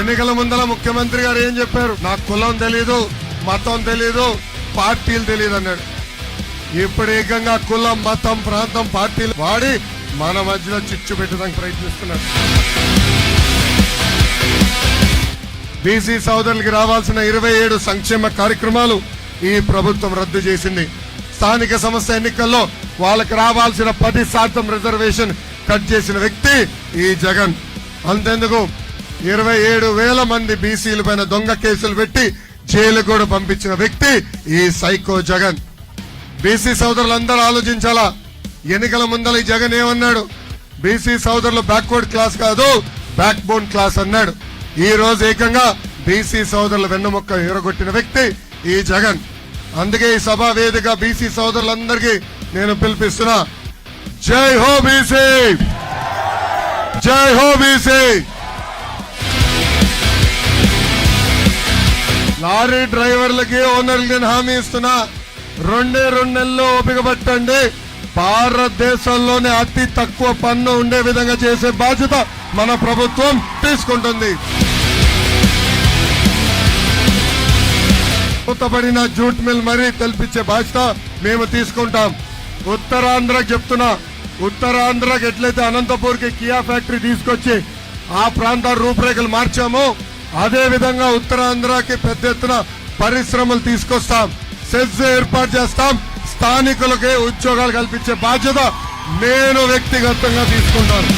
ఎన్నికల ముందల ముఖ్యమంత్రి గారు ఏం చెప్పారు? నాకు కులం తెలీదు, మతం తెలీదు, పార్టీలు తెలియదు అన్నాడు. ఇప్పుడు ఏకంగా కులం, మతం, ప్రాంతం, పార్టీలు వాడి మన మధ్యలో చిచ్చు పెట్టడానికి ప్రయత్నిస్తున్నారు. బీసీ సోదరులకి రావాల్సిన 27 సంక్షేమ కార్యక్రమాలు ఈ ప్రభుత్వం రద్దు చేసింది. స్థానిక సంస్థ ఎన్నికల్లో వాళ్ళకి రావాల్సిన 10% రిజర్వేషన్ కట్ చేసిన వ్యక్తి ఈ జగన్. అంతెందుకు 27,000 మంది బీసీల పైన దొంగ కేసులు పెట్టి జైలు కూడా పంపించిన వ్యక్తి ఈ సైకో జగన్. బీసీ సోదరులందరూ ఆలోచించాలా. ఎన్నికల ముందల ఈ జగన్ ఏమన్నాడు? బీసీ సోదరులు బ్యాక్వర్డ్ క్లాస్ కాదు, బ్యాక్ బోన్ క్లాస్ అన్నాడు. ఈ రోజు ఏకంగా బీసీ సోదరుల వెన్నుముక్క ఎరగొట్టిన వ్యక్తి ఈ జగన్. అందుకే ఈ సభా వేదిక బీసీ సోదరులందరికీ నేను పిలిపిస్తున్నా, జై హో బీసీ, జై హో బీసీ. లారీ డ్రైవర్లకి, ఓనర్లకి నేను హామీ ఇస్తున్నా, 2 నెలల్లో ఓపిక పట్టండి. భారతదేశంలోనే అతి తక్కువ పన్ను ఉండే విధంగా చేసే బాధ్యత మన ప్రభుత్వం తీసుకుంటుంది. మూతపడిన జూట్ మిల్ మరీ తెల్పించే బాధ్యత మేము తీసుకుంటాం. ఉత్తరాంధ్రకి చెప్తున్నా, ఉత్తరాంధ్రకి ఎట్లయితే అనంతపూర్కి కియా ఫ్యాక్టరీ తీసుకొచ్చి ఆ ప్రాంత రూపురేఖలు మార్చామో అదే విధంగా ఉత్తరాంధ్రకి పెద్ద ఎత్తున పరిశ్రమలు తీసుకొస్తాం, సెజ్ ఏర్పాటు చేస్తాం. స్థానికులకే ఉద్యోగాలు కల్పించే బాధ్యత నేను వ్యక్తిగతంగా తీసుకుంటాను.